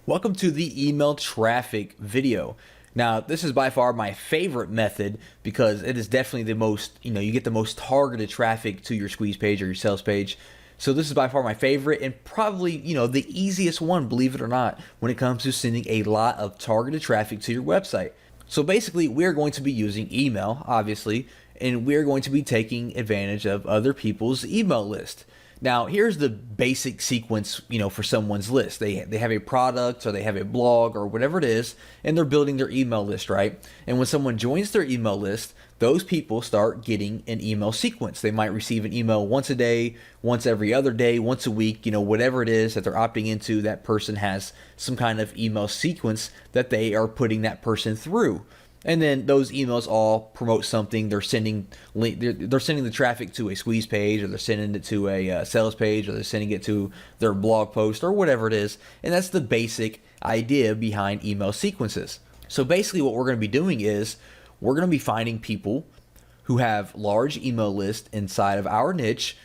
Welcome to the email traffic video. Now, this is by far my favorite method because it is definitely the most, you get the most targeted traffic to your squeeze page or your sales page. So this is by far my favorite and probably, the easiest one, believe it or not, when it comes to sending a lot of targeted traffic to your website. So basically, we're going to be using email, obviously, and we're going to be taking advantage of other people's email list. Now, here's the basic sequence, for someone's list. They have a product or they have a blog or whatever it is, and they're building their email list, right? And when someone joins their email list, those people start getting an email sequence. They might receive an email once a day, once every other day, once a week, whatever it is that they're opting into, that person has some kind of email sequence that they are putting that person through. And then those emails all promote something. They're sending the traffic to a squeeze page, or they're sending it to a sales page, or they're sending it to their blog post, or whatever it is. And that's the basic idea behind email sequences. So basically what we're going to be doing is we're going to be finding people who have large email lists inside of our niche.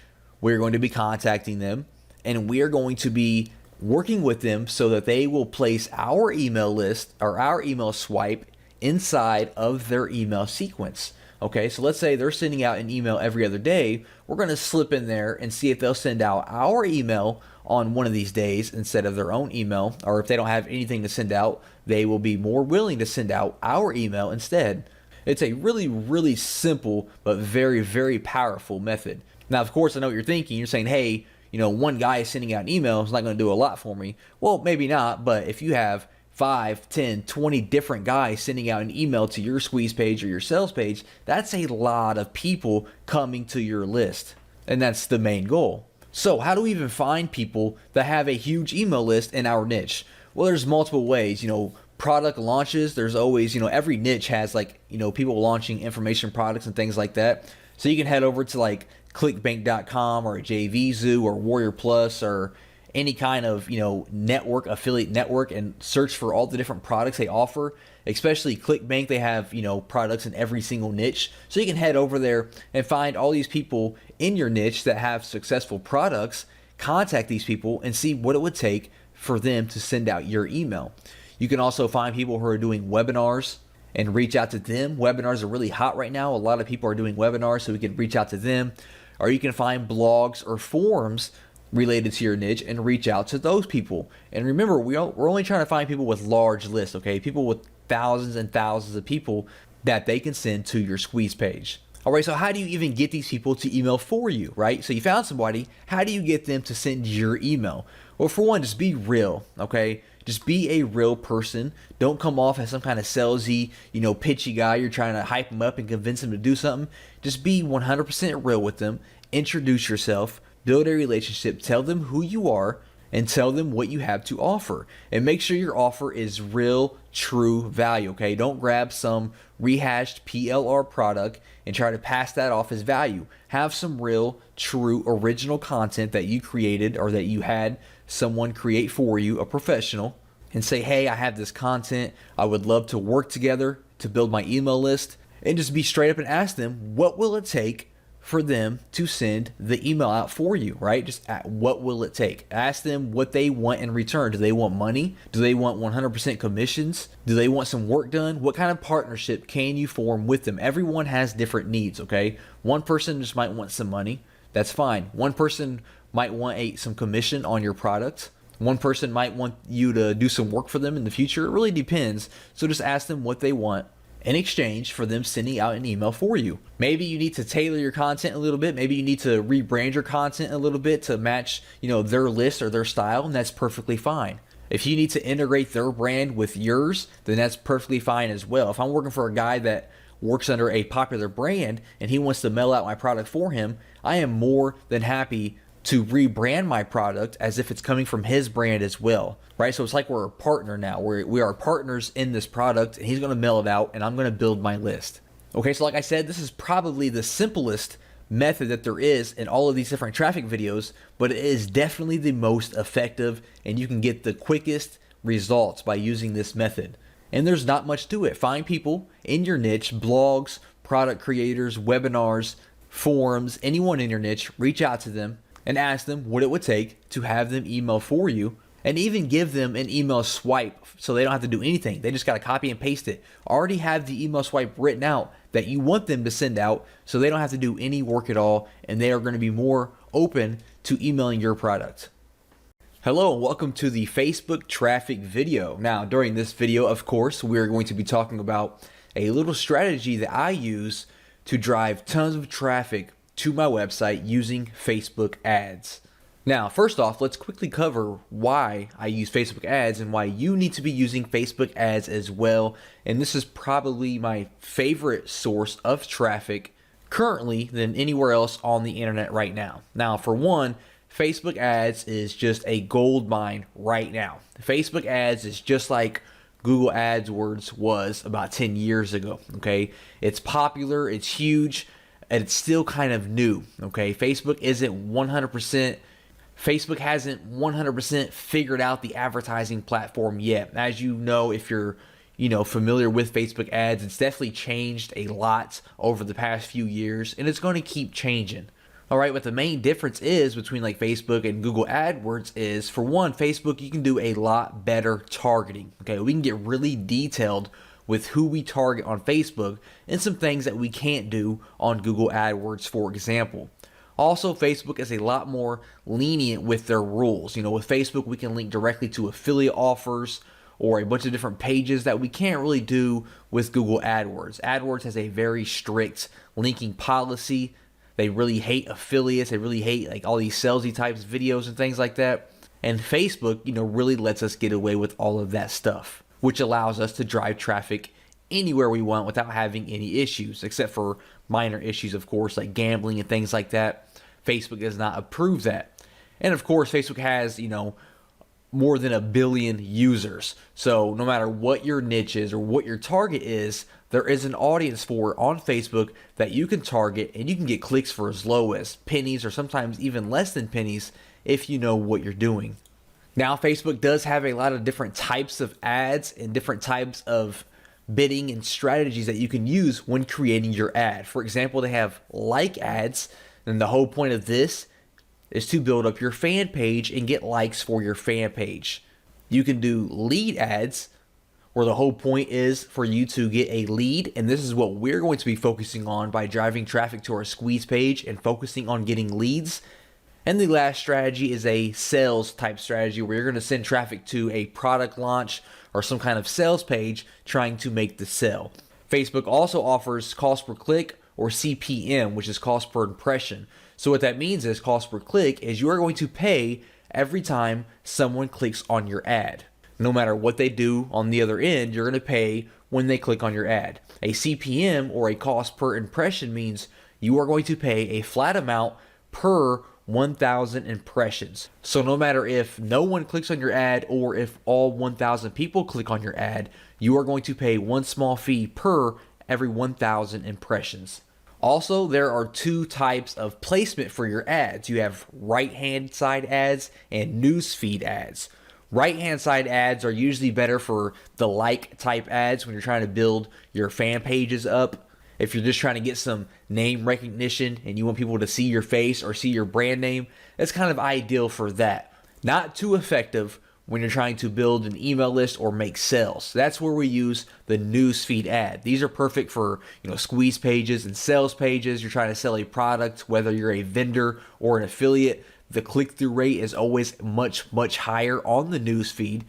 We're going to be contacting them, and we are going to be working with them so that they will place our email list or our email swipe inside of their email sequence. Okay, so let's say they're sending out an email every other day. We're going to slip in there and see if they'll send out our email on one of these days instead of their own email, or if they don't have anything to send out, they will be more willing to send out our email instead. It's a really, really simple but very, very powerful method. Now, of course, I know what you're thinking. You're saying, hey, one guy is sending out an email is not going to do a lot for me. Well, maybe not, but if you have 5, 10, 20 different guys sending out an email to your squeeze page or your sales page, that's a lot of people coming to your list. And that's the main goal. So how do we even find people that have a huge email list in our niche? Well, there's multiple ways. Product launches, there's always, every niche has people launching information products and things like that. So you can head over to clickbank.com or JVZoo or Warrior Plus or any kind of network, affiliate network, and search for all the different products they offer. Especially ClickBank, they have products in every single niche, so you can head over there and find all these people in your niche that have successful products. Contact these people and see what it would take for them to send out your email. You can also find people who are doing webinars and reach out to them. Webinars are really hot right now. A lot of people are doing webinars, so we can reach out to them. Or you can find blogs or forums related to your niche and reach out to those people. And remember, we're only trying to find people with large lists, okay? People with thousands and thousands of people that they can send to your squeeze page. All right, so how do you even get these people to email for you, right? So you found somebody, how do you get them to send your email? Well, for one, just be real, okay? Just be a real person. Don't come off as some kind of salesy, pitchy guy. You're trying to hype them up and convince them to do something. Just be 100% real with them. Introduce yourself. Build a relationship, tell them who you are, and tell them what you have to offer. And make sure your offer is real, true value, okay? Don't grab some rehashed PLR product and try to pass that off as value. Have some real, true, original content that you created or that you had someone create for you, a professional, and say, hey, I have this content. I would love to work together to build my email list. And just be straight up and ask them, what will it take for them to send the email out for you, right? Just what will it take? Ask them what they want in return. Do they want money? Do they want 100% commissions? Do they want some work done? What kind of partnership can you form with them? Everyone has different needs, okay? One person just might want some money. That's fine. One person might want some commission on your product. One person might want you to do some work for them in the future. It really depends. So just ask them what they want in exchange for them sending out an email for you. Maybe you need to tailor your content a little bit. Maybe you need to rebrand your content a little bit to match, their list or their style, and that's perfectly fine. If you need to integrate their brand with yours, then that's perfectly fine as well. If I'm working for a guy that works under a popular brand and he wants to mail out my product for him, I am more than happy to rebrand my product as if it's coming from his brand as well, right? So it's like we're a partner now. We are partners in this product, and he's going to mail it out, and I'm going to build my list. Okay, so like I said, this is probably the simplest method that there is in all of these different traffic videos, but it is definitely the most effective, and you can get the quickest results by using this method. And there's not much to it. Find people in your niche, blogs, product creators, webinars, forums, anyone in your niche, reach out to them and ask them what it would take to have them email for you and even give them an email swipe so they don't have to do anything. They just got to copy and paste it. Already have the email swipe written out that you want them to send out so they don't have to do any work at all, and they are going to be more open to emailing your product. Hello and welcome to the Facebook traffic video. Now, during this video, of course, we're going to be talking about a little strategy that I use to drive tons of traffic to my website using Facebook ads. Now, first off, let's quickly cover why I use Facebook ads and why you need to be using Facebook ads as well. And this is probably my favorite source of traffic currently than anywhere else on the internet right now. Now, for one, Facebook ads is just a gold mine right now. Facebook ads is just like Google AdWords was about 10 years ago, okay? It's popular, it's huge, and it's still kind of new, okay? Facebook hasn't 100% figured out the advertising platform yet. As you know, if you're familiar with Facebook ads, it's definitely changed a lot over the past few years, and it's going to keep changing. All right, what the main difference is between like Facebook and Google AdWords is, for one, Facebook, you can do a lot better targeting. Okay, we can get really detailed with who we target on Facebook and some things that we can't do on Google AdWords, for example. Also, Facebook is a lot more lenient with their rules. With Facebook, we can link directly to affiliate offers or a bunch of different pages that we can't really do with Google AdWords. AdWords has a very strict linking policy. They really hate affiliates. They really hate like all these salesy types videos and things like that. And Facebook, really lets us get away with all of that stuff, which allows us to drive traffic anywhere we want without having any issues, except for minor issues, of course, like gambling and things like that. Facebook does not approve that. And of course, Facebook has, more than 1 billion users. So no matter what your niche is or what your target is, there is an audience for it on Facebook that you can target, and you can get clicks for as low as pennies or sometimes even less than pennies if you know what you're doing. Now, Facebook does have a lot of different types of ads and different types of bidding and strategies that you can use when creating your ad. For example, they have like ads, and the whole point of this is to build up your fan page and get likes for your fan page. You can do lead ads, where the whole point is for you to get a lead, and this is what we're going to be focusing on by driving traffic to our squeeze page and focusing on getting leads. And the last strategy is a sales type strategy, where you're going to send traffic to a product launch or some kind of sales page trying to make the sale. Facebook also offers cost per click, or CPM, which is cost per impression. So what that means is cost per click is you are going to pay every time someone clicks on your ad. No matter what they do on the other end, you're going to pay when they click on your ad. A CPM, or a cost per impression, means you are going to pay a flat amount per 1,000 impressions. So no matter if no one clicks on your ad or if all 1,000 people click on your ad, you are going to pay one small fee per every 1,000 impressions. Also, there are two types of placement for your ads. You have right-hand side ads and newsfeed ads. Right-hand side ads are usually better for the like type ads when you're trying to build your fan pages up. If you're just trying to get some name recognition and you want people to see your face or see your brand name, that's kind of ideal for that. Not too effective when you're trying to build an email list or make sales. That's where we use the newsfeed ad. These are perfect for, squeeze pages and sales pages. You're trying to sell a product, whether you're a vendor or an affiliate. The click-through rate is always much, much higher on the newsfeed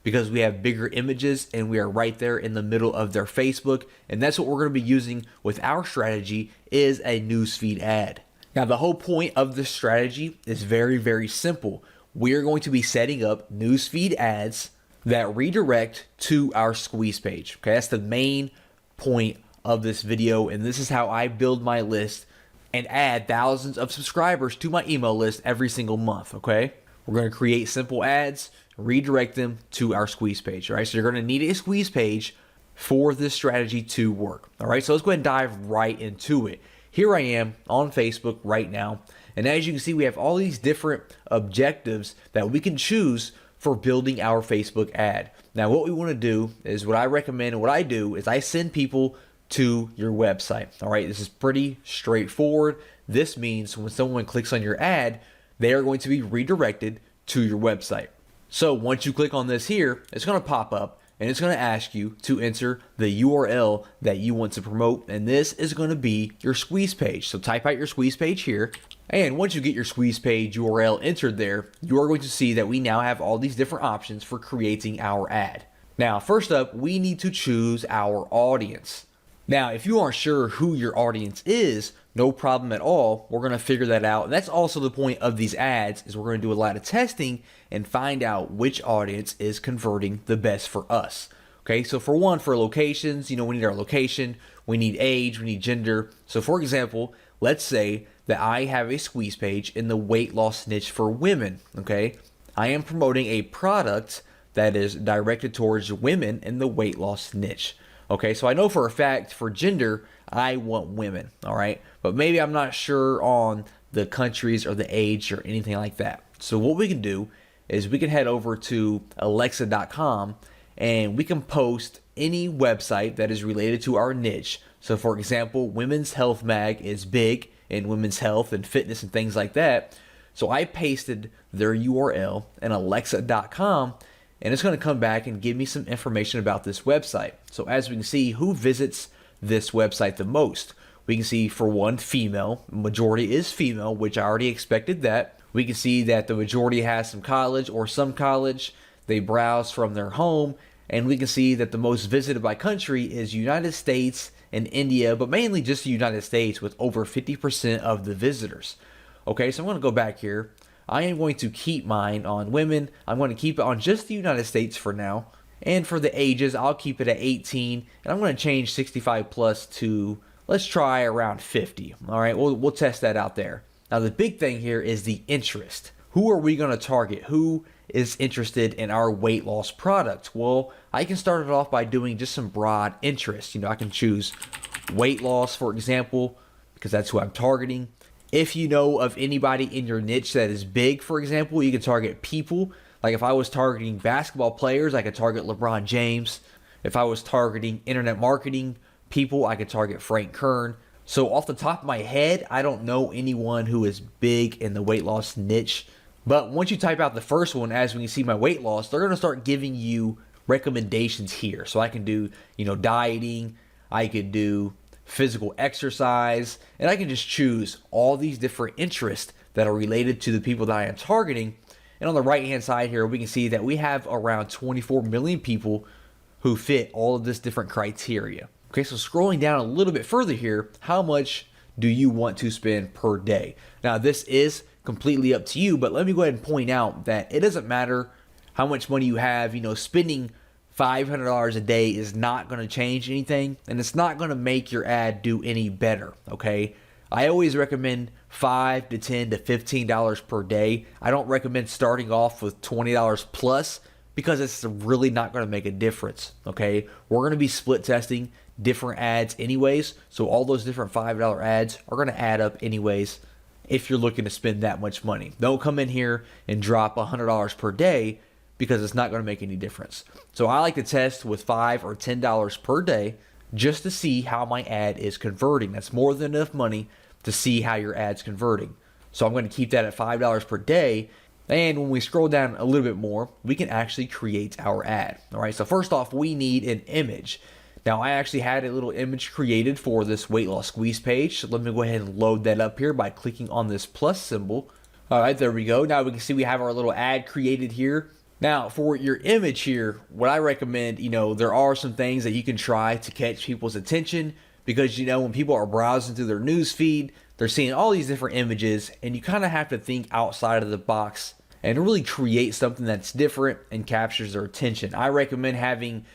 because we have bigger images and we are right there in the middle of their Facebook. And that's what we're going to be using with our strategy, is a newsfeed ad. Now, the whole point of this strategy is very, very simple. We are going to be setting up newsfeed ads that redirect to our squeeze page. Okay, that's the main point of this video, and this is how I build my list and add thousands of subscribers to my email list every single month. Okay, we're going to create simple ads, redirect them to our squeeze page. All right, so you're going to need a squeeze page for this strategy to work. All right, so let's go ahead and dive right into it. Here I am on Facebook right now. And as you can see, we have all these different objectives that we can choose for building our Facebook ad. Now, what we want to do is, what I recommend and what I do is I send people to your website. All right, this is pretty straightforward. This means when someone clicks on your ad, they are going to be redirected to your website. So once you click on this here, it's going to pop up and it's going to ask you to enter the URL that you want to promote. And this is going to be your squeeze page. So type out your squeeze page here. And once you get your squeeze page URL entered there, you are going to see that we now have all these different options for creating our ad. Now, first up, we need to choose our audience. Now, if you aren't sure who your audience is, no problem at all. We're going to figure that out. And that's also the point of these ads, is we're going to do a lot of testing and find out which audience is converting the best for us. Okay, so for one, for locations, we need our location, we need age, we need gender. So for example, let's say that I have a squeeze page in the weight loss niche for women. Okay, I am promoting a product that is directed towards women in the weight loss niche. Okay, so I know for a fact for gender, I want women, all right? But maybe I'm not sure on the countries or the age or anything like that. So what we can do is we can head over to alexa.com and we can post any website that is related to our niche. So for example, Women's Health Mag is big in women's health and fitness and things like that. So I pasted their URL in alexa.com, and it's going to come back and give me some information about this website. So as we can see, who visits this website the most? We can see for one, female. Majority is female, which I already expected that. We can see that the majority has some college or some college. They browse from their home, and we can see that the most visited by country is United States and India, but mainly just the United States with over 50% of the visitors. Okay, so I'm going to go back here. I am going to keep mine on women. I'm going to keep it on just the United States for now. And for the ages, I'll keep it at 18. And I'm going to change 65 plus to, let's try around 50. All right, we'll test that out there. Now, the big thing here is the interest. Who are we going to target? Who is interested in our weight loss product? Well, I can start it off by doing just some broad interest. I can choose weight loss, for example, because that's who I'm targeting. If you know of anybody in your niche that is big, for example, you can target people. Like if I was targeting basketball players, I could target LeBron James. If I was targeting internet marketing people, I could target Frank Kern. So off the top of my head, I don't know anyone who is big in the weight loss niche. But once you type out the first one, as we can see my weight loss, they're going to start giving you recommendations here. So I can do, dieting. I could do physical exercise, and I can just choose all these different interests that are related to the people that I am targeting. And on the right hand side here, we can see that we have around 24 million people who fit all of this different criteria. Okay, so scrolling down a little bit further here, how much do you want to spend per day? Now this is completely up to you, but let me go ahead and point out that it doesn't matter how much money you have. Spending $500 a day is not going to change anything, and it's not going to make your ad do any better, okay? I always recommend $5 to $10 to $15 per day. I don't recommend starting off with $20 plus because it's really not going to make a difference, okay? We're going to be split testing different ads anyways, so all those different $5 ads are going to add up anyways if you're looking to spend that much money. Don't come in here and drop $100 per day because it's not going to make any difference. So I like to test with $5 or $10 per day just to see how my ad is converting. That's more than enough money to see how your ad's converting. So I'm going to keep that at $5 per day. And when we scroll down a little bit more, we can actually create our ad. All right, so first off, we need an image. Now, I actually had a little image created for this weight loss squeeze page. So let me go ahead and load that up here by clicking on this plus symbol. All right, there we go. Now we can see we have our little ad created here. Now, for your image here, what I recommend, there are some things that you can try to catch people's attention because, when people are browsing through their news feed, they're seeing all these different images, and you kind of have to think outside of the box and really create something that's different and captures their attention. I recommend having,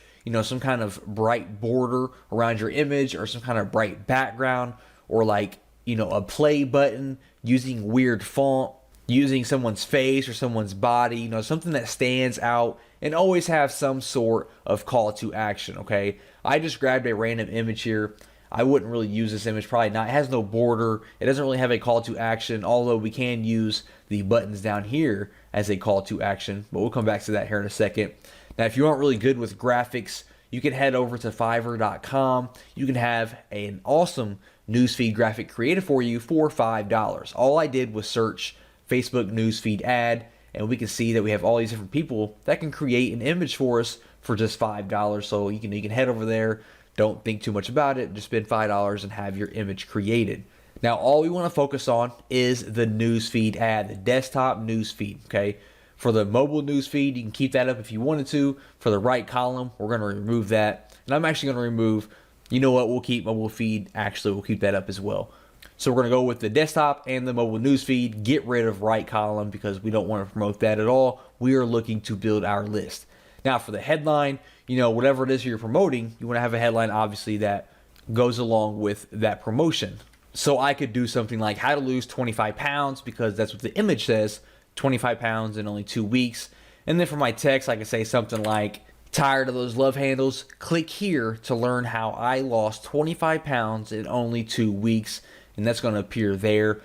some kind of bright border around your image or some kind of bright background or like, a play button using weird font, using someone's face or someone's body, something that stands out, and always have some sort of call to action, okay? I just grabbed a random image here. I wouldn't really use this image, probably not. It has no border. It doesn't really have a call to action, although we can use the buttons down here as a call to action, but we'll come back to that here in a second. Now, if you aren't really good with graphics, you can head over to Fiverr.com. You can have an awesome newsfeed graphic created for you for $5. All I did was search Facebook newsfeed ad, and we can see that we have all these different people that can create an image for us for just $5. So you can head over there, don't think too much about it, just spend $5 and have your image created. Now all we want to focus on is the newsfeed ad, the desktop newsfeed. Okay, for the mobile newsfeed, you can keep that up if you wanted to. For the right column, we're going to remove that, and I'm actually going to remove, you know what, we'll keep mobile feed. Actually, we'll keep that up as well. So we're going to go with the desktop and the mobile newsfeed, get rid of right column because we don't want to promote that at all. We are looking to build our list. Now for the headline, whatever it is you're promoting, you want to have a headline obviously that goes along with that promotion. So I could do something like how to lose 25 pounds because that's what the image says, 25 pounds in only 2 weeks. And then for my text, I could say something like, tired of those love handles? Click here to learn how I lost 25 pounds in only 2 weeks. And that's going to appear there.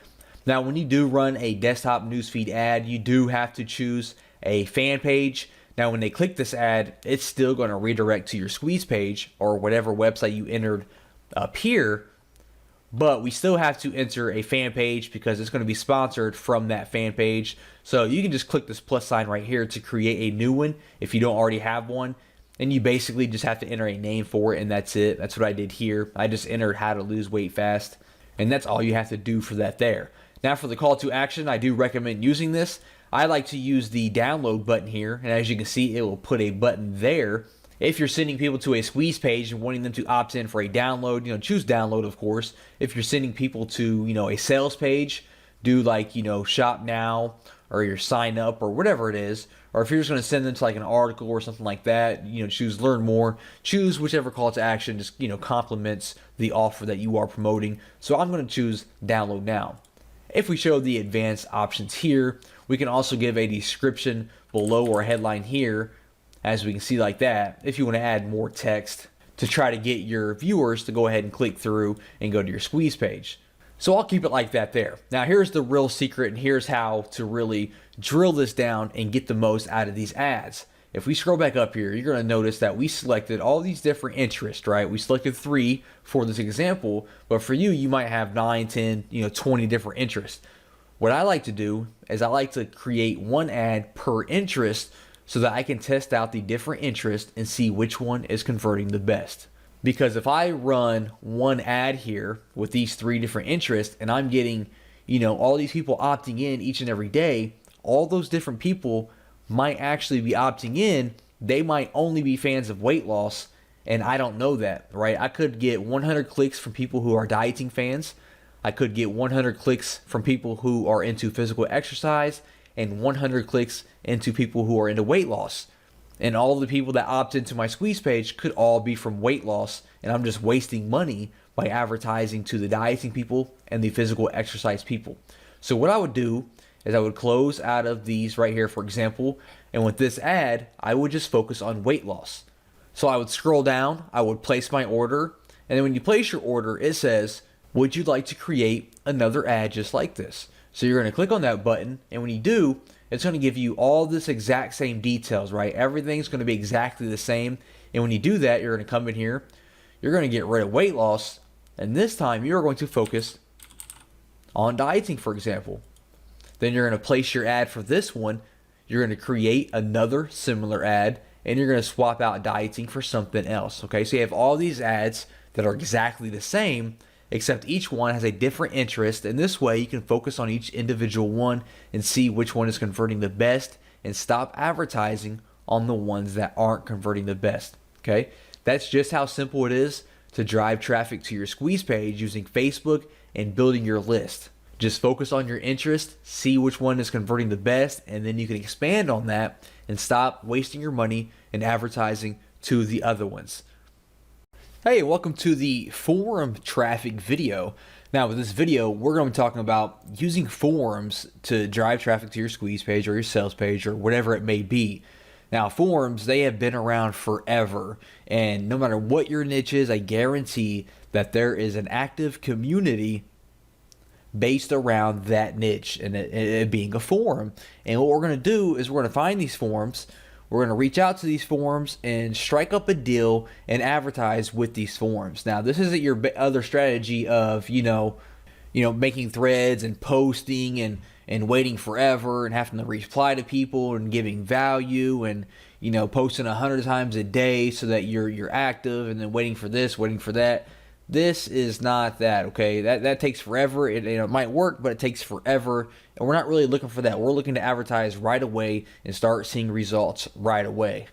Now, when you do run a desktop newsfeed ad, you do have to choose a fan page. Now, when they click this ad, it's still going to redirect to your squeeze page or whatever website you entered up here. But we still have to enter a fan page because it's going to be sponsored from that fan page. So you can just click this plus sign right here to create a new one if you don't already have one. And you basically just have to enter a name for it, and that's it. That's what I did here. I just entered how to lose weight fast. And that's all you have to do for that there. Now for the call to action, I do recommend using this. I like to use the download button here. And as you can see, it will put a button there. If you're sending people to a squeeze page and wanting them to opt in for a download, choose download, of course. If you're sending people to, a sales page, do like, shop now or your sign up or whatever it is. Or if you're just going to send them to like an article or something like that, choose learn more. Choose whichever call to action just, complements the offer that you are promoting. So I'm going to choose download now. If we show the advanced options here, we can also give a description below or headline here, as we can see like that, if you want to add more text to try to get your viewers to go ahead and click through and go to your squeeze page. So I'll keep it like that there. Now here's the real secret, and here's how to really drill this down and get the most out of these ads. If we scroll back up here, you're going to notice that we selected all these different interests, right? We selected 3 for this example, but for you, you might have 9, 10, 20 different interests. What I like to do is I like to create one ad per interest so that I can test out the different interests and see which one is converting the best. Because if I run one ad here with these 3 different interests and I'm getting, all these people opting in each and every day, all those different people might actually be opting in. They might only be fans of weight loss, and I don't know that, right? I could get 100 clicks from people who are dieting fans. I could get 100 clicks from people who are into physical exercise and 100 clicks into people who are into weight loss. And all of the people that opt into my squeeze page could all be from weight loss, and I'm just wasting money by advertising to the dieting people and the physical exercise people. So what I would do is I would close out of these right here, for example, and with this ad, I would just focus on weight loss. So I would scroll down, I would place my order, and then when you place your order, it says, would you like to create another ad just like this? So you're going to click on that button, and when you do, it's going to give you all this exact same details, right? Everything's going to be exactly the same. And when you do that, you're going to come in here, you're going to get rid of weight loss, and this time you're going to focus on dieting, for example. Then you're going to place your ad for this one. You're going to create another similar ad, and you're going to swap out dieting for something else. Okay, so you have all these ads that are exactly the same, except each one has a different interest. And this way you can focus on each individual one and see which one is converting the best and stop advertising on the ones that aren't converting the best. Okay, that's just how simple it is to drive traffic to your squeeze page using Facebook and building your list. Just focus on your interest, see which one is converting the best, and then you can expand on that and stop wasting your money and advertising to the other ones. Hey, welcome to the forum traffic video. Now with this video, we're going to be talking about using forums to drive traffic to your squeeze page or your sales page or whatever it may be. Now forums, they have been around forever, and no matter what your niche is, I guarantee that there is an active community based around that niche and it being a forum. And what we're going to do is we're going to find these forums, we're going to reach out to these forums and strike up a deal and advertise with these forums. Now, this isn't your other strategy of, making threads and posting and, and waiting forever and having to reply to people and giving value and posting 100 times a day so that you're active, and then waiting for this, waiting for that. This is not that, okay? That takes forever. It might work, but it takes forever, and we're not really looking for that. We're looking to advertise right away and start seeing results right away.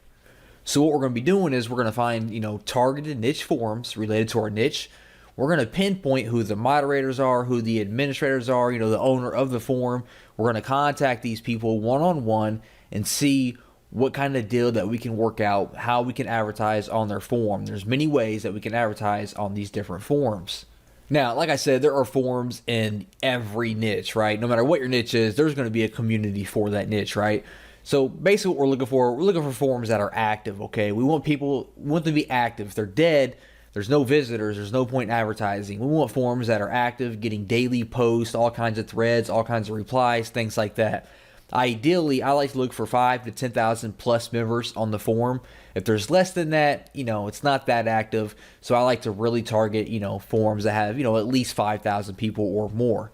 So what we're going to be doing is we're going to find, targeted niche forums related to our niche. We're going to pinpoint who the moderators are, who the administrators are, the owner of the forum. We're going to contact these people one-on-one and see what kind of deal that we can work out, how we can advertise on their forum. There's many ways that we can advertise on these different forums. Now, like I said, there are forums in every niche, right? No matter what your niche is, there's going to be a community for that niche, right? So basically what we're looking for forums that are active, okay? We want them to be active. If they're dead, there's no visitors, there's no point in advertising. We want forums that are active, getting daily posts, all kinds of threads, all kinds of replies, things like that. Ideally, I like to look for 5 to 10,000 plus members on the forum. If there's less than that, it's not that active. So I like to really target, forums that have, at least 5,000 people or more.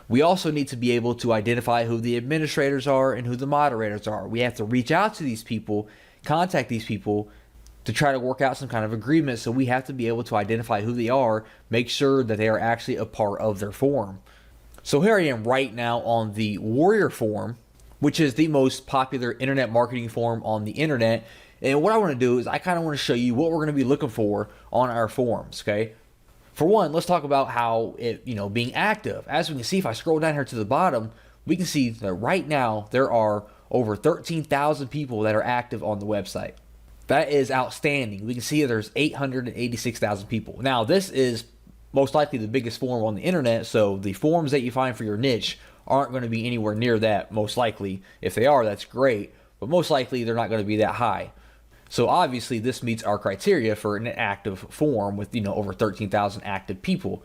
We also need to be able to identify who the administrators are and who the moderators are. We have to reach out to these people, contact these people to try to work out some kind of agreement. So we have to be able to identify who they are, make sure that they are actually a part of their forum. So here I am right now on the Warrior forum, which is the most popular internet marketing forum on the internet. And what I want to do is I kind of want to show you what we're going to be looking for on our forums, okay? For one, let's talk about how it, being active. As we can see, if I scroll down here to the bottom, we can see that right now there are over 13,000 people that are active on the website. That is outstanding. We can see there's 886,000 people. Now, this is most likely the biggest forum on the internet, so the forums that you find for your niche aren't going to be anywhere near that, most likely. If they are, that's great, but most likely they're not going to be that high. So obviously this meets our criteria for an active forum with, over 13,000 active people.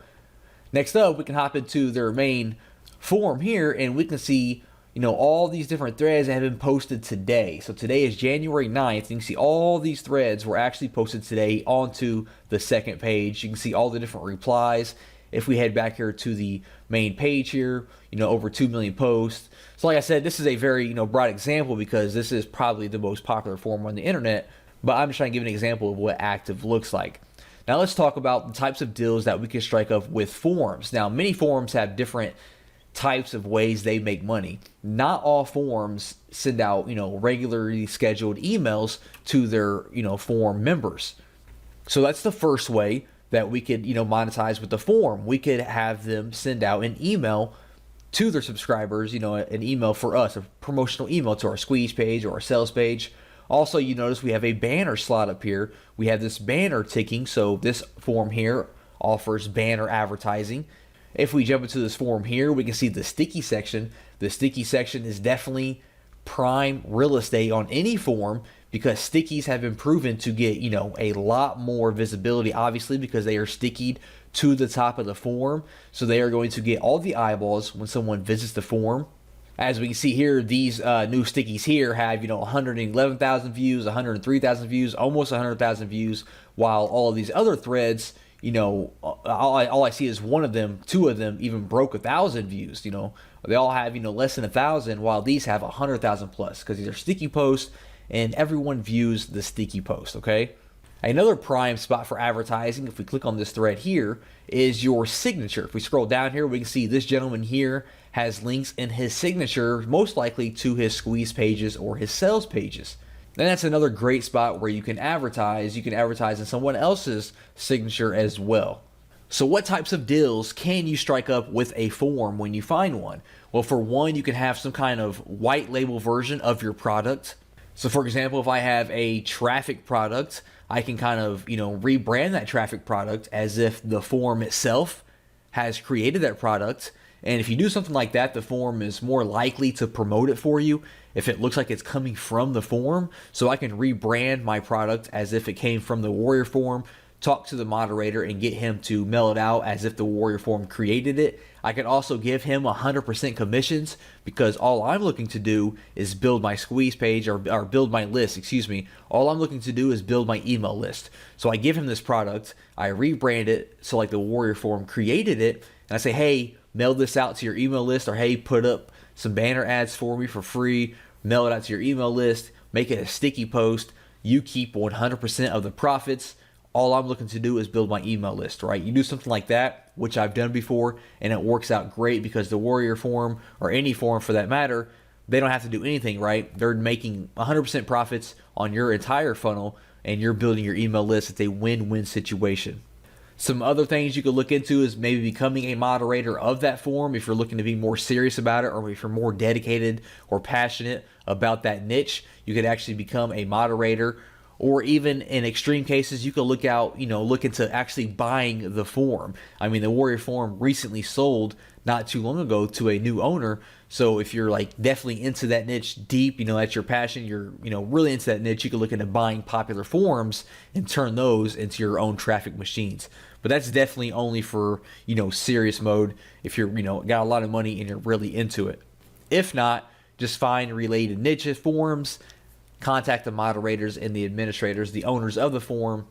Next up, we can hop into their main forum here, and we can see, all these different threads that have been posted today. So today is January 9th. You can see all these threads were actually posted today onto the second page. You can see all the different replies. If we head back here to the main page here, over 2 million posts. So like I said, this is a very, broad example because this is probably the most popular forum on the internet, but I'm just trying to give an example of what active looks like. Now let's talk about the types of deals that we can strike up with forums. Now, many forums have different types of ways they make money. Not all forums send out, regularly scheduled emails to their, forum members. So that's the first way that we could, monetize with the forum. We could have them send out an email to their subscribers, an email for us, a promotional email to our squeeze page or our sales page. Also, you notice we have a banner slot up here. We have this banner ticking, so this forum here offers banner advertising. If we jump into this forum here, we can see the sticky section. The sticky section is definitely prime real estate on any forum because stickies have been proven to get, a lot more visibility, obviously, because they are stickied to the top of the forum. So they are going to get all the eyeballs when someone visits the forum. As we can see here, these new stickies here have, 111,000 views, 103,000 views, almost 100,000 views, while all of these other threads, all I see is one of them, two of them even broke 1,000 views. They all have, less than 1,000, while these have 100,000 plus because these are sticky posts and everyone views the sticky post, okay? Another prime spot for advertising, if we click on this thread here, is your signature. If we scroll down here, we can see this gentleman here has links in his signature, most likely to his squeeze pages or his sales pages. And that's another great spot where you can advertise. You can advertise in someone else's signature as well. So what types of deals can you strike up with a forum when you find one? Well, for one, you can have some kind of white label version of your product. So for example, if I have a traffic product, I can kind of, rebrand that traffic product as if the forum itself has created that product. And if you do something like that, the forum is more likely to promote it for you if it looks like it's coming from the forum. So I can rebrand my product as if it came from the Warrior forum, talk to the moderator and get him to mail it out as if the Warrior forum created it. I can also give him 100% commissions because all I'm looking to do is build my squeeze page or build my list, All I'm looking to do is build my email list. So I give him this product, I rebrand it so like the Warrior forum created it, and I say, hey, mail this out to your email list, or hey, put up some banner ads for me for free, mail it out to your email list, make it a sticky post. You keep 100% of the profits. All I'm looking to do is build my email list, right? You do something like that, which I've done before, and it works out great because the Warrior Forum, or any forum for that matter, they don't have to do anything, right? They're making 100% profits on your entire funnel, and you're building your email list. It's a win-win situation. Some other things you could look into is maybe becoming a moderator of that forum if you're looking to be more serious about it, or if you're more dedicated or passionate about that niche. You could actually become a moderator, or even in extreme cases, you could look into actually buying the forum. I mean, the Warrior Forum recently sold not too long ago to a new owner. So if you're like definitely into that niche deep, that's your passion, you're really into that niche, you can look into buying popular forums and turn those into your own traffic machines. But that's definitely only for serious mode, if you're got a lot of money and you're really into it. If not, just find related niche forums, contact the moderators and the administrators, the owners of the forum,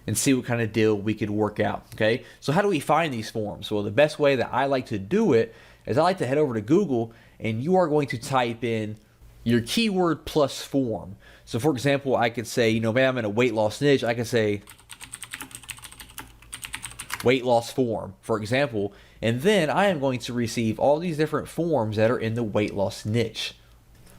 and see what kind of deal we could work out. Okay, so how do we find these forums? Well, the best way that I like to do it is I like to head over to Google, and you are going to type in your keyword plus forum. So for example, I could say, maybe I'm in a weight loss niche, I could say weight loss forum, for example, and then I am going to receive all these different forums that are in the weight loss niche.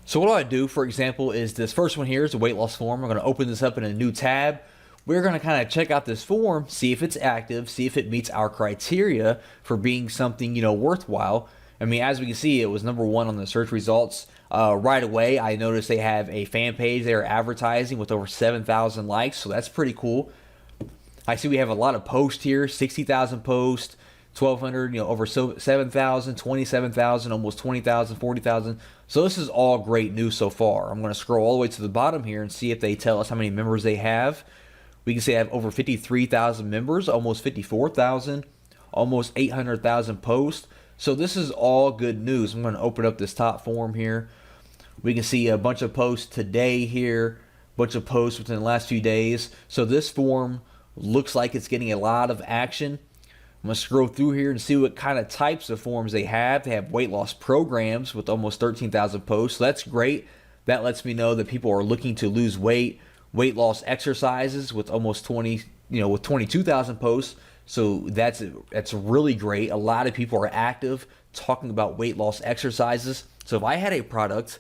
So what I do, for example, is this first one here is a weight loss forum. I'm going to open this up in a new tab. We're going to kind of check out this forum, see if it's active, see if it meets our criteria for being something, worthwhile. I mean, as we can see, it was #1 on the search results. Right away, I noticed they have a fan page they're advertising with over 7,000 likes, so that's pretty cool. I see we have a lot of posts here, 60,000 posts, 1,200, over 7,000, 27,000, almost 20,000, 40,000. So this is all great news so far. I'm going to scroll all the way to the bottom here and see if they tell us how many members they have. We can see they have over 53,000 members, almost 54,000, almost 800,000 posts. So this is all good news. I'm going to open up this top forum here. We can see a bunch of posts today here, a bunch of posts within the last few days. So this forum looks like it's getting a lot of action. I'm going to scroll through here and see what kind of types of forums they have. They have weight loss programs with almost 13,000 posts. So that's great. That lets me know that people are looking to lose weight. Weight loss exercises with almost 22,000 posts. So that's really great. A lot of people are active talking about weight loss exercises. So if I had a product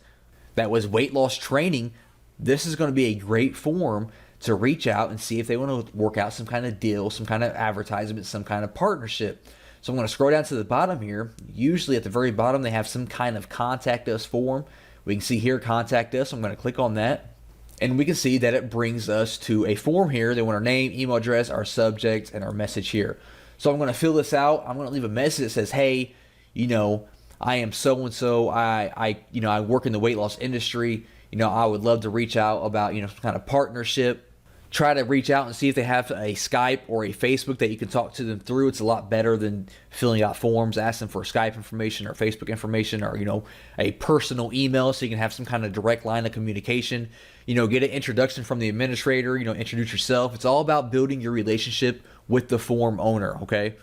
that was weight loss training, this is going to be a great forum to reach out and see if they want to work out some kind of deal, some kind of advertisement, some kind of partnership. So I'm going to scroll down to the bottom here. Usually at the very bottom, they have some kind of contact us form. We can see here, contact us. I'm going to click on that. And we can see that it brings us to a form here. They want our name, email address, our subject, and our message here. So I'm going to fill this out. I'm going to leave a message that says, hey, I am so-and-so. I work in the weight loss industry. I would love to reach out about, some kind of partnership. Try to reach out and see if they have a Skype or a Facebook that you can talk to them through. It's a lot better than filling out forms, asking for Skype information or Facebook information, or a personal email so you can have some kind of direct line of communication. Get an introduction from the administrator, introduce yourself. It's all about building your relationship with the forum owner, okay?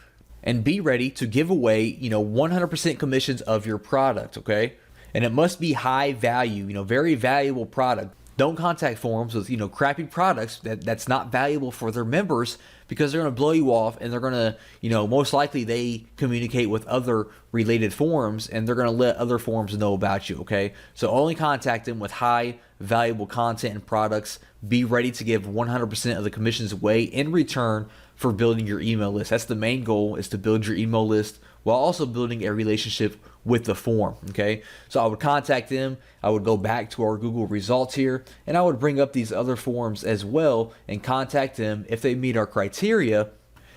And be ready to give away, 100% commissions of your product, okay? And it must be high value, very valuable product. Don't contact forums with, crappy products that's not valuable for their members, because they're going to blow you off, and they're going to, most likely they communicate with other related forums, and they're going to let other forums know about you, okay? So only contact them with high valuable content and products. Be ready to give 100% of the commissions away in return for building your email list. That's the main goal, is to build your email list while also building a relationship with the forum, okay? So I would contact them, I would go back to our Google results here, and I would bring up these other forums as well and contact them if they meet our criteria,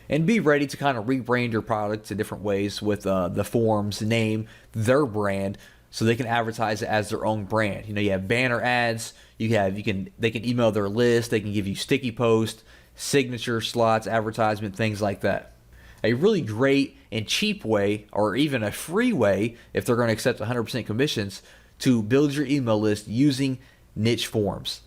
and be ready to kind of rebrand your product in different ways with the forum's name, their brand, so they can advertise it as their own brand. You have banner ads, they can email their list, they can give you sticky posts, signature slots, advertisement, things like that. A really great and cheap way, or even a free way, if they're going to accept 100% commissions, to build your email list using niche forums.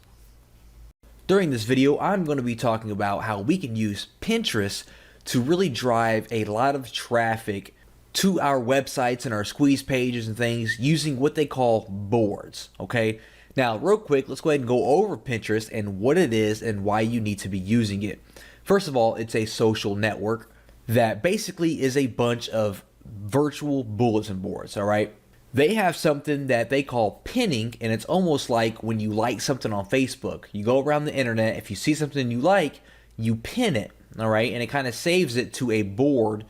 During this video, I'm going to be talking about how we can use Pinterest to really drive a lot of traffic to our websites and our squeeze pages and things using what they call boards, okay? Now, real quick, let's go ahead and go over Pinterest and what it is and why you need to be using it. First of all, it's a social network that basically is a bunch of virtual bulletin boards, all right? They have something that they call pinning, and it's almost like when you like something on Facebook. You go around the internet, if you see something you like, you pin it, all right? And it kind of saves it to a board,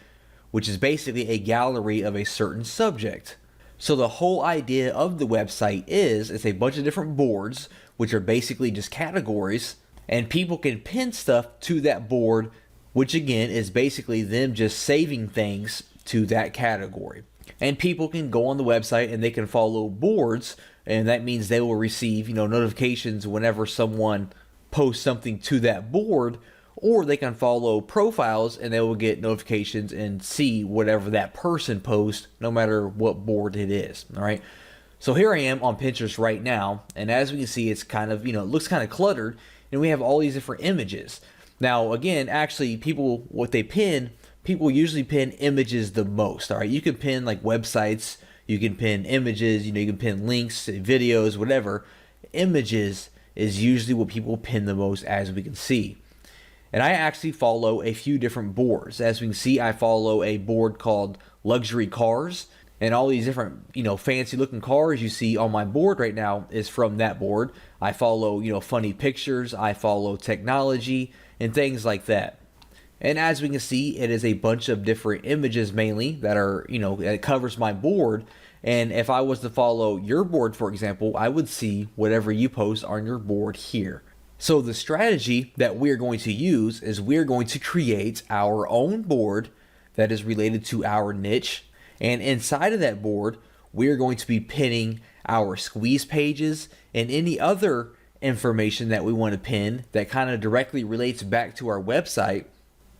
which is basically a gallery of a certain subject. So the whole idea of the website is it's a bunch of different boards, which are basically just categories, and people can pin stuff to that board, which again is basically them just saving things to that category. And people can go on the website and they can follow boards, and that means they will receive, notifications whenever someone posts something to that board, or they can follow profiles and they will get notifications and see whatever that person posts, no matter what board it is. All right. So here I am on Pinterest right now, and as we can see, it's kind of, it looks kind of cluttered, and we have all these different images. Now, again, actually, people usually pin images the most. All right. You can pin like websites, you can pin images, you can pin links, videos, whatever. Images is usually what people pin the most, as we can see. And I actually follow a few different boards. As we can see, I follow a board called Luxury Cars, and all these different, fancy looking cars you see on my board right now is from that board. I follow, funny pictures, I follow technology and things like that. And as we can see, it is a bunch of different images mainly that are, it covers my board. And if I was to follow your board, for example, I would see whatever you post on your board here. So the strategy that we're going to use is we're going to create our own board that is related to our niche. And inside of that board, we're going to be pinning our squeeze pages and any other information that we want to pin that kind of directly relates back to our website.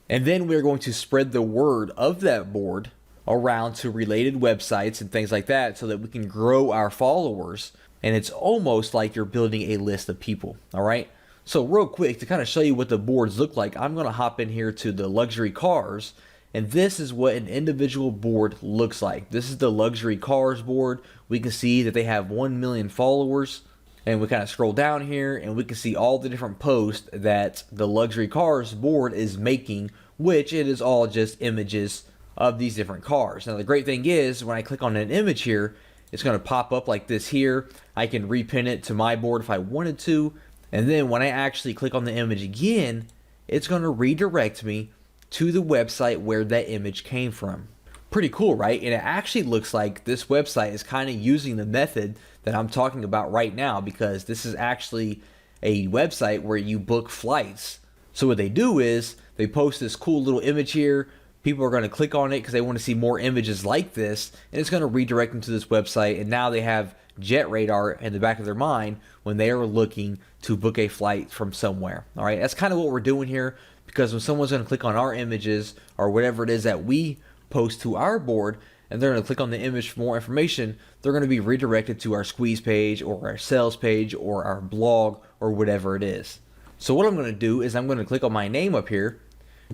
And then we're going to spread the word of that board around to related websites and things like that so that we can grow our followers. And it's almost like you're building a list of people, all right? So real quick, to kind of show you what the boards look like, I'm going to hop in here to the Luxury Cars, and this is what an individual board looks like. This is the Luxury Cars board. We can see that they have 1 million followers, and we kind of scroll down here and we can see all the different posts that the Luxury Cars board is making, which it is all just images of these different cars. Now the great thing is when I click on an image here, it's going to pop up like this here. I can repin it to my board if I wanted to. And then when I actually click on the image again, it's going to redirect me to the website where that image came from. Pretty cool, right? And it actually looks like this website is kind of using the method that I'm talking about right now, because this is actually a website where you book flights. So what they do is they post this cool little image here. People are going to click on it because they want to see more images like this, and it's going to redirect them to this website. And now they have Jet Radar in the back of their mind when they are looking to book a flight from somewhere. All right, that's kind of what we're doing here, because when someone's going to click on our images or whatever it is that we post to our board, and they're going to click on the image for more information, they're going to be redirected to our squeeze page or our sales page or our blog or whatever it is. So what I'm going to do is I'm going to click on my name up here.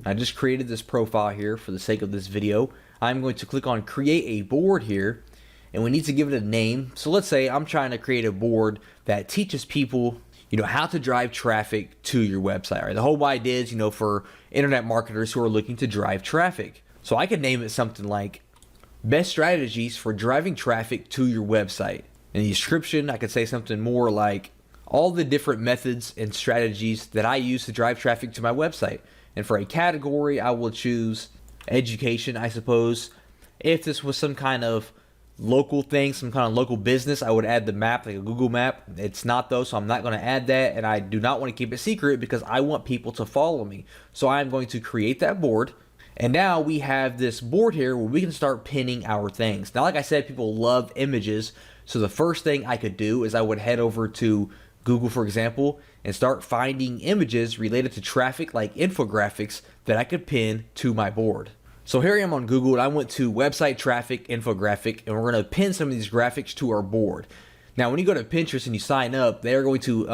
I just created this profile here for the sake of this video. I'm going to click on create a board here, and we need to give it a name. So let's say I'm trying to create a board that teaches people, how to drive traffic to your website. Right? The whole idea is, for internet marketers who are looking to drive traffic. So I could name it something like best strategies for driving traffic to your website. In the description, I could say something more like all the different methods and strategies that I use to drive traffic to my website. And for a category, I will choose education, I suppose. If this was some kind of local thing, some kind of local business, I would add the map, like a Google map. It's not though, so I'm not going to add that, and I do not want to keep it secret because I want people to follow me. So I'm going to create that board, and now we have this board here where we can start pinning our things. Now, like I said, people love images, so the first thing I could do is I would head over to Google, for example, and start finding images related to traffic, like infographics, that I could pin to my board. So here I am on Google, and I went to website traffic infographic, and we're going to pin some of these graphics to our board. Now, when you go to Pinterest and you sign up, they're going to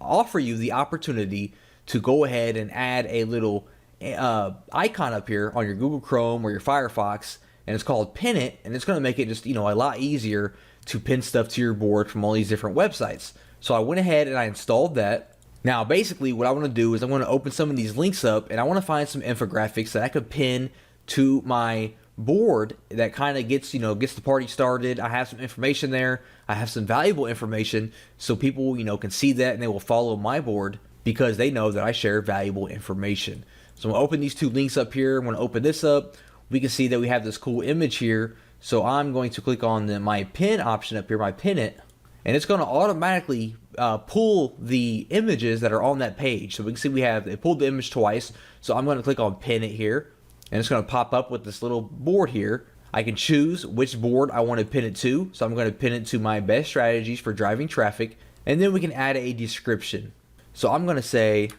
offer you the opportunity to go ahead and add a little icon up here on your Google Chrome or your Firefox and it's called Pin It, and it's going to make it just, a lot easier to pin stuff to your board from all these different websites. So I went ahead and I installed that. Now, basically what I want to do is I want to open some of these links up, and I want to find some infographics that I could pin to my board that kind of gets the party started. I have some information there. I have some valuable information, so people can see that and they will follow my board because they know that I share valuable information. So I'm gonna open these two links up here. I'm gonna open this up. We can see that we have this cool image here. So I'm going to click on my pin option up here, my Pin It, and it's going to automatically pull the images that are on that page. So we can see it pulled the image twice. So I'm going to click on Pin It here, and it's going to pop up with this little board here. I can choose which board I want to pin it to. So I'm going to pin it to my best strategies for driving traffic, and then we can add a description. So I'm going to say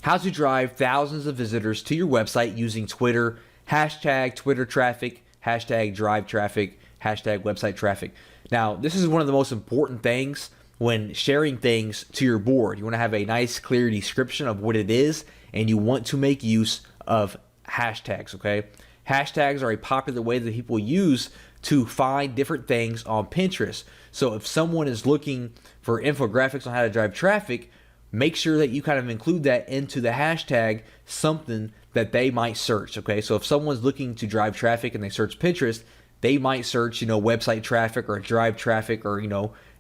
how to drive thousands of visitors to your website using Twitter, hashtag Twitter traffic, hashtag drive traffic, hashtag website traffic. Now, this is one of the most important things when sharing things to your board. You want to have a nice, clear description of what it is, and you want to make use of hashtags, okay? Hashtags are a popular way that people use to find different things on Pinterest. So if someone is looking for infographics on how to drive traffic, make sure that you kind of include that into the hashtag, something that they might search, okay? So if someone's looking to drive traffic and they search Pinterest, they might search, website traffic or drive traffic, or,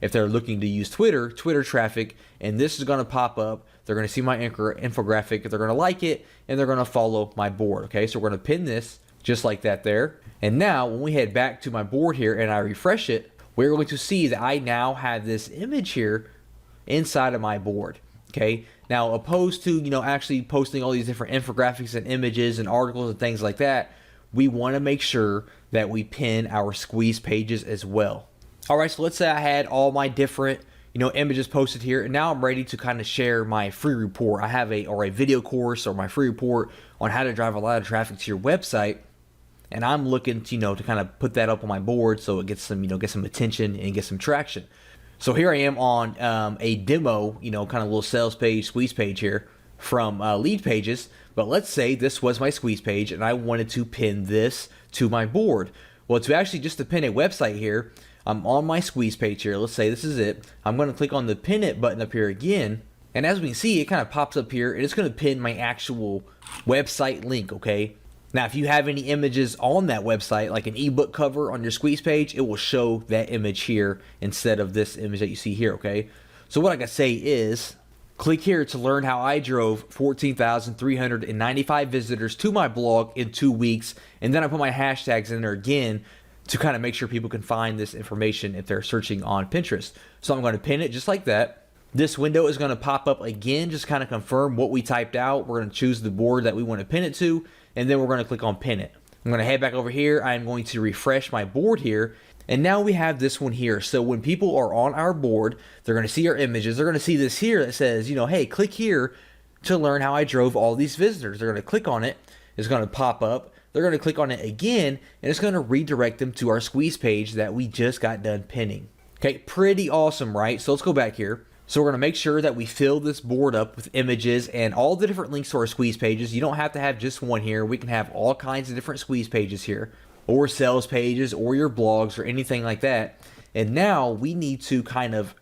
if they're looking to use Twitter traffic, and this is going to pop up. They're going to see my infographic, they're going to like it, and they're going to follow my board, okay? So we're going to pin this just like that there. And now when we head back to my board here and I refresh it, we're going to see that I now have this image here inside of my board. Okay, now opposed to actually posting all these different infographics and images and articles and things like that, we want to make sure that we pin our squeeze pages as well. All right, so let's say I had all my different images posted here, and now I'm ready to kind of share my free report. I have a video course or my free report on how to drive a lot of traffic to your website, and I'm looking to kind of put that up on my board so it gets some get some attention and get some traction. So here I am on a demo, kind of little sales page, squeeze page here from Lead Pages. But let's say this was my squeeze page and I wanted to pin this to my board. Well, just to pin a website here, I'm on my squeeze page here. Let's say this is it. I'm going to click on the Pin It button up here again. And as we can see, it kind of pops up here and it's going to pin my actual website link, okay? Now, if you have any images on that website, like an ebook cover on your squeeze page, it will show that image here instead of this image that you see here, okay? So what I can say is, click here to learn how I drove 14,395 visitors to my blog in 2 weeks, and then I put my hashtags in there again to kind of make sure people can find this information if they're searching on Pinterest. So I'm going to pin it just like that. This window is going to pop up again, just kind of confirm what we typed out. We're going to choose the board that we want to pin it to, and then we're going to click on Pin It. I'm going to head back over here. I'm going to refresh my board here, and now we have this one here. So when people are on our board, they're going to see our images. They're going to see this here that says, hey, click here to learn how I drove all these visitors. They're going to click on it. It's going to pop up. They're going to click on it again, and it's going to redirect them to our squeeze page that we just got done pinning. Okay, pretty awesome, right? So let's go back here. So we're going to make sure that we fill this board up with images and all the different links to our squeeze pages. You don't have to have just one here. We can have all kinds of different squeeze pages here, or sales pages, or your blogs, or anything like that. And now we need to kind of,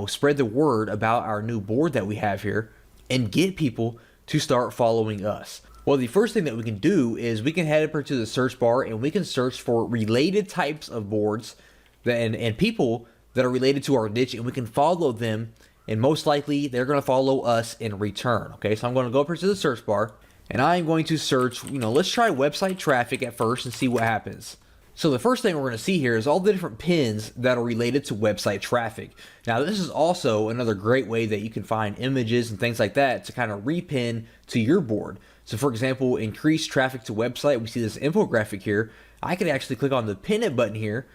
spread the word about our new board that we have here and get people to start following us. Well, the first thing that we can do is we can head over to the search bar and we can search for related types of boards and people that are related to our niche, and we can follow them, and most likely they're going to follow us in return. Okay, so I'm going to go up here to the search bar and I'm going to search, let's try website traffic at first and see what happens. So the first thing we're going to see here is all the different pins that are related to website traffic. Now, this is also another great way that you can find images and things like that to kind of repin to your board. So for example, increase traffic to website. We see this infographic here. I could actually click on the Pin It button here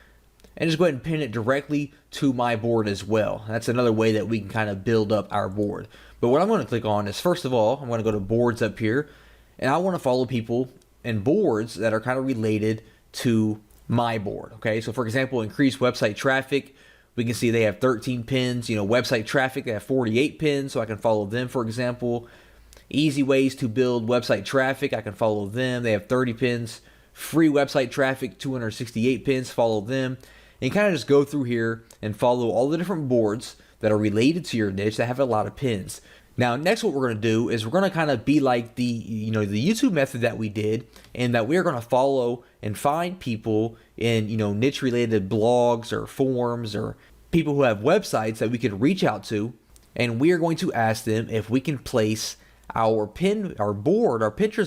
and just go ahead and pin it directly to my board as well. That's another way that we can kind of build up our board. But what I'm going to click on is, first of all, I'm going to go to boards up here, and I want to follow people and boards that are kind of related to my board. Okay, so for example, increase website traffic. We can see they have 13 pins. Website traffic, they have 48 pins, so I can follow them, for example. Easy ways to build website traffic, I can follow them. They have 30 pins. free website traffic, 268 pins, follow them, and kind of just go through here and follow all the different boards that are related to your niche that have a lot of pins. Now, next what we're going to do is we're going to kind of be like the the YouTube method that we did, and that we're going to follow and find people in niche related blogs or forums or people who have websites that we could reach out to, and we are going to ask them if we can place our Pinterest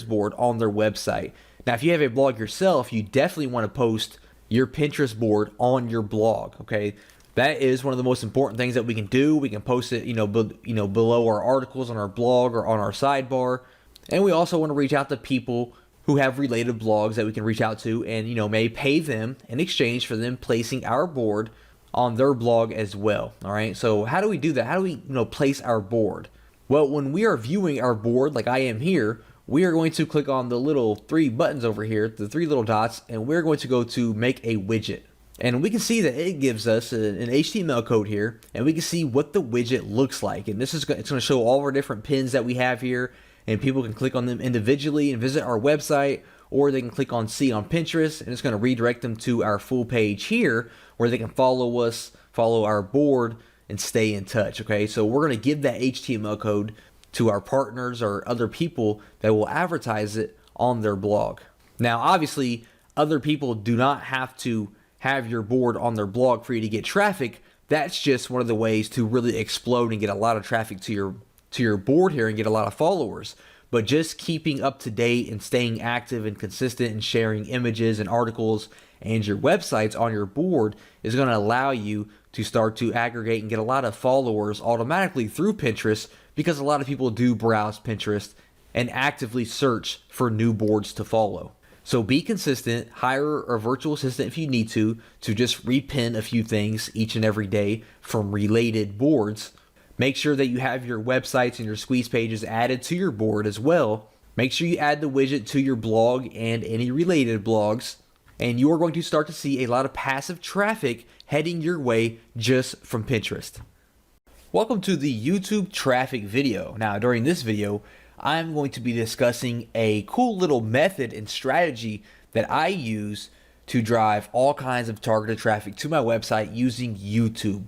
board on their website. Now, if you have a blog yourself, you definitely want to post your Pinterest board on your blog, okay? That is one of the most important things that we can do. We can post it, below our articles on our blog or on our sidebar. And we also want to reach out to people who have related blogs that we can reach out to and, may pay them in exchange for them placing our board on their blog as well. All right. So how do we do that? How do we, place our board? Well, when we are viewing our board, like I am here, we are going to click on the little 3 buttons over here, the 3 little dots, and we're going to go to make a widget. And we can see that it gives us an HTML code here, and we can see what the widget looks like. And it's going to show all our different pins that we have here, and people can click on them individually and visit our website, or they can click on see on Pinterest, and it's going to redirect them to our full page here, where they can follow us, follow our board, and stay in touch. Okay, so we're going to give that HTML code to our partners or other people that will advertise it on their blog. Now, obviously, other people do not have to have your board on their blog for you to get traffic. That's just one of the ways to really explode and get a lot of traffic to your board here and get a lot of followers. But just keeping up to date and staying active and consistent and sharing images and articles and your websites on your board is going to allow you to start to aggregate and get a lot of followers automatically through Pinterest, because a lot of people do browse Pinterest and actively search for new boards to follow. So be consistent, hire a virtual assistant if you need to just repin a few things each and every day from related boards. Make sure that you have your websites and your squeeze pages added to your board as well. Make sure you add the widget to your blog and any related blogs, and you are going to start to see a lot of passive traffic heading your way just from Pinterest. Welcome to the YouTube traffic video. Now, during this video, I'm going to be discussing a cool little method and strategy that I use to drive all kinds of targeted traffic to my website using YouTube.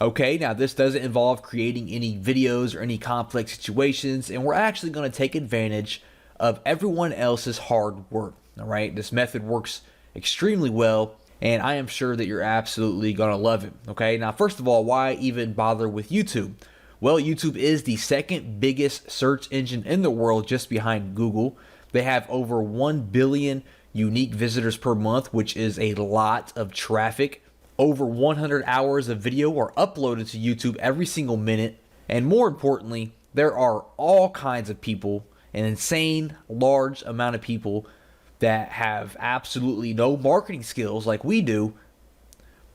Okay, now this doesn't involve creating any videos or any complex situations, and we're actually going to take advantage of everyone else's hard work. All right, this method works extremely well, and I am sure that you're absolutely going to love it. Okay, now first of all, why even bother with YouTube? Well, YouTube is the second biggest search engine in the world, just behind Google. They have over 1 billion unique visitors per month, which is a lot of traffic. Over 100 hours of video are uploaded to YouTube every single minute. And more importantly, there are all kinds of people, an insane large amount of people that have absolutely no marketing skills like we do,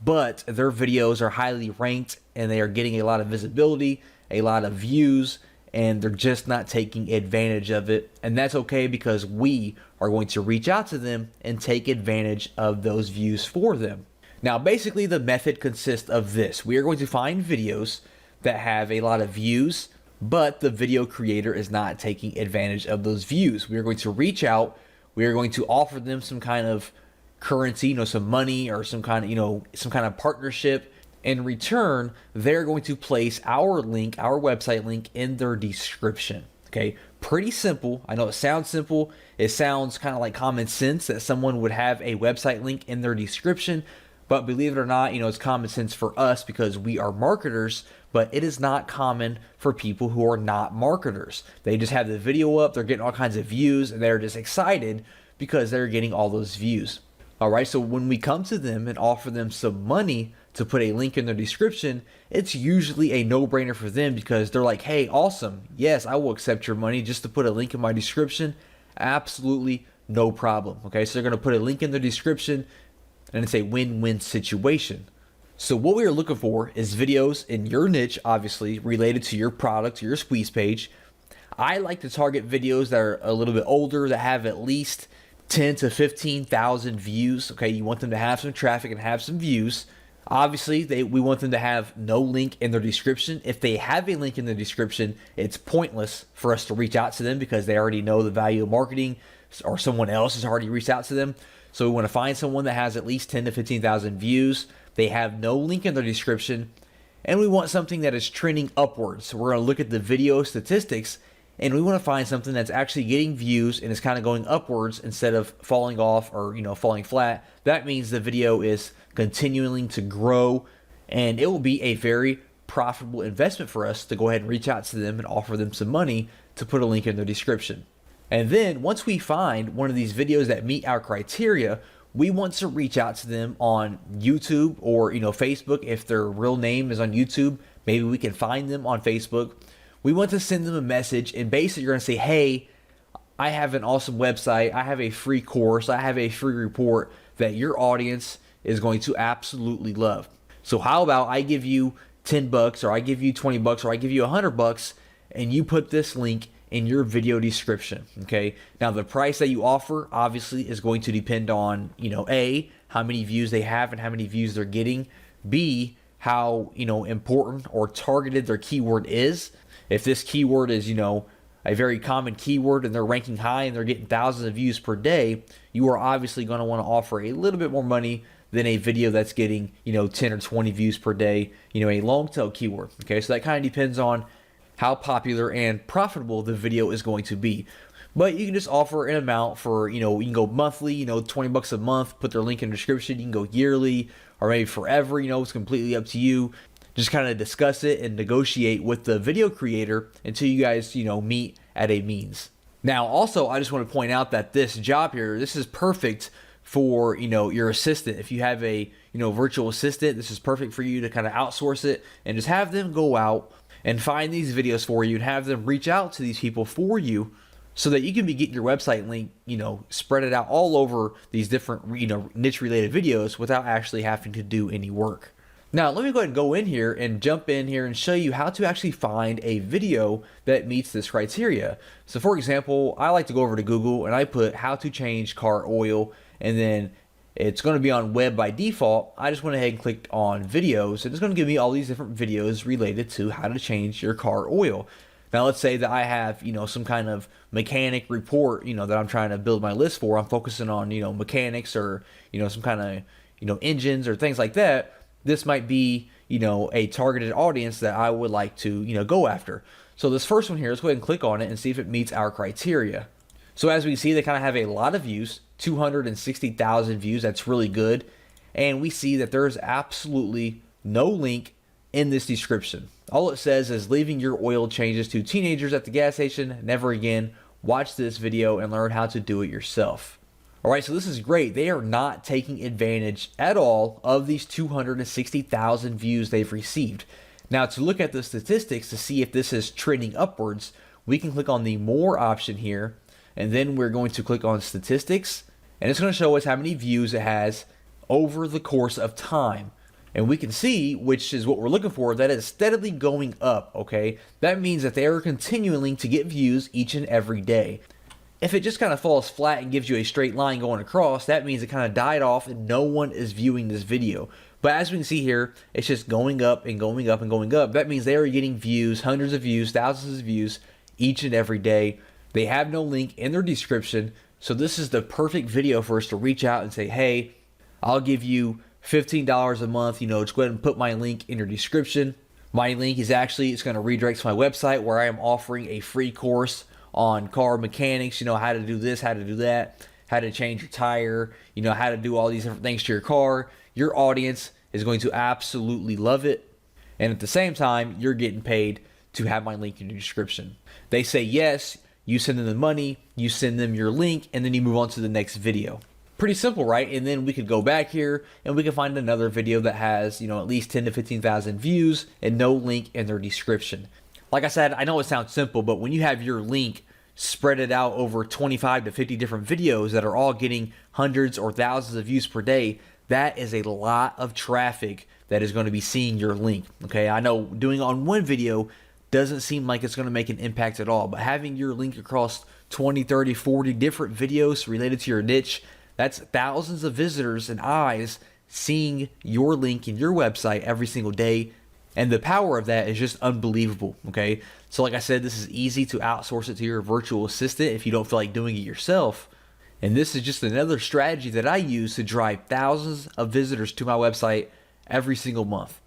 but their videos are highly ranked and they are getting a lot of visibility, a lot of views, and they're just not taking advantage of it. And that's okay, because we are going to reach out to them and take advantage of those views for them. Now, basically the method consists of this. We are going to find videos that have a lot of views, but the video creator is not taking advantage of those views. We are going to reach out. We are going to offer them some kind of currency, some money or some kind of partnership. In return, they're going to place our link, our website link, in their description. Okay, pretty simple. I know it sounds simple. It sounds kind of like common sense that someone would have a website link in their description, but believe it or not, it's common sense for us because we are marketers, but it is not common for people who are not marketers. They just have the video up, they're getting all kinds of views, and they're just excited because they're getting all those views. All right, so when we come to them and offer them some money to put a link in their description, it's usually a no-brainer for them, because they're like, hey, awesome, yes, I will accept your money just to put a link in my description. Absolutely no problem. Okay, so they're going to put a link in their description, and it's a win-win situation. So what we are looking for is videos in your niche, obviously related to your product, your squeeze page. I like to target videos that are a little bit older, that have at least 10 to 15,000 views. Okay, you want them to have some traffic and have some views. Obviously, we want them to have no link in their description. If they have a link in the description, it's pointless for us to reach out to them because they already know the value of marketing. or someone else has already reached out to them. So we want to find someone that has at least 10 to 15,000 views. They have no link in their description, and we want something that is trending upwards. So we're going to look at the video statistics, and we want to find something that's actually getting views and is kind of going upwards instead of falling off or, falling flat. That means the video is continuing to grow, and it will be a very profitable investment for us to go ahead and reach out to them and offer them some money to put a link in their description. And then once we find one of these videos that meet our criteria, we want to reach out to them on YouTube or Facebook. If their real name is on YouTube, maybe we can find them on Facebook. We want to send them a message, and basically you're going to say, hey, I have an awesome website, I have a free course, I have a free report that your audience is going to absolutely love. So how about I give you $10, or I give you $20, or I give you $100, and you put this link in your video description. Okay. Now the price that you offer obviously is going to depend on, A, how many views they have and how many views they're getting. B, how, important or targeted their keyword is. If this keyword is, a very common keyword and they're ranking high and they're getting thousands of views per day, you are obviously going to want to offer a little bit more money than a video that's getting, 10 or 20 views per day, a long tail keyword. Okay. So that kind of depends on how popular and profitable the video is going to be. But you can just offer an amount for, you can go monthly, $20 a month, put their link in the description. You can go yearly or maybe forever, it's completely up to you. Just kind of discuss it and negotiate with the video creator until you guys, meet at a means. Now, also, I just want to point out that this job here, this is perfect for, your assistant. If you have a, virtual assistant, this is perfect for you to kind of outsource it and just have them go out and find these videos for you and have them reach out to these people for you so that you can be getting your website link, spread it out all over these different, niche related videos without actually having to do any work. Now, let me go ahead and go in here and jump in here and show you how to actually find a video that meets this criteria. So for example, I like to go over to Google and I put how to change car oil, and then it's going to be on web by default. I just went ahead and clicked on videos, and it's going to give me all these different videos related to how to change your car oil. Now, let's say that I have, some kind of mechanic report, that I'm trying to build my list for. I'm focusing on, mechanics or, some kind of, engines or things like that. This might be, a targeted audience that I would like to, go after. So this first one here, let's go ahead and click on it and see if it meets our criteria. So as we see, they kind of have a lot of views, 260,000 views. That's really good. And we see that there is absolutely no link in this description. All it says is leaving your oil changes to teenagers at the gas station. Never again. Watch this video and learn how to do it yourself. All right, so this is great. They are not taking advantage at all of these 260,000 views they've received. Now, to look at the statistics to see if this is trending upwards, we can click on the more option here, and then we're going to click on statistics, and it's going to show us how many views it has over the course of time. And we can see, which is what we're looking for, that it's steadily going up, okay? That means that they are continuing to get views each and every day. If it just kind of falls flat and gives you a straight line going across, that means it kind of died off and no one is viewing this video. But as we can see here, it's just going up and going up and going up. That means they are getting views, hundreds of views, thousands of views each and every day. They have no link in their description. So this is the perfect video for us to reach out and say, hey, I'll give you $15 a month, just go ahead and put my link in your description. My link is actually, it's going to redirect to my website where I am offering a free course on car mechanics, how to do this, how to do that, how to change your tire, how to do all these different things to your car. Your audience is going to absolutely love it. And at the same time, you're getting paid to have my link in your description. They say yes, you send them the money, you send them your link, and then you move on to the next video. Pretty simple, right? And then we could go back here and we can find another video that has, at least 10 to 15,000 views and no link in their description. Like I said, I know it sounds simple, but when you have your link spread it out over 25 to 50 different videos that are all getting hundreds or thousands of views per day, that is a lot of traffic that is going to be seeing your link. Okay, I know doing it on one video doesn't seem like it's going to make an impact at all, but having your link across 20, 30, 40 different videos related to your niche, that's thousands of visitors and eyes seeing your link in your website every single day. And the power of that is just unbelievable, okay? So like I said, this is easy to outsource it to your virtual assistant if you don't feel like doing it yourself. And this is just another strategy that I use to drive thousands of visitors to my website every single month.